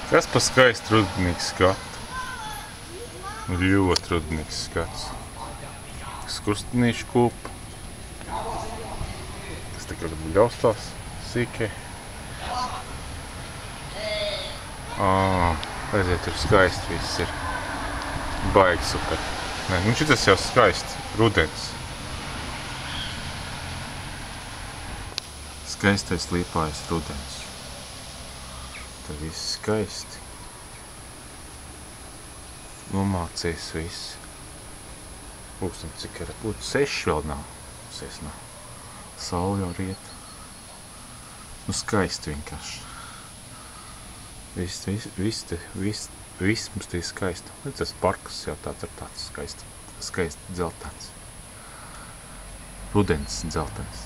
Kas pa skaisti rudenīgs skatu? Ļoti rudenīgs skats. Skustinīšu kūpa. Tas tā kā ļaustās sīkai. Redziet, tur skaisti viss ir. Baigi super. Nē, nu šitas jau skaisti. Rudens. Skaistais Liepājas rudens. Tur viss skaisti. Nomācies viss. Būsim, cik ir? Būtu 6 vēl nav. 6 nav. Saule jau riet. Nu skaisti vienkārši. Viss mums tie skaisti. Tas parks jau tāds ir tāds skaisti dzeltens. Rudens dzeltens.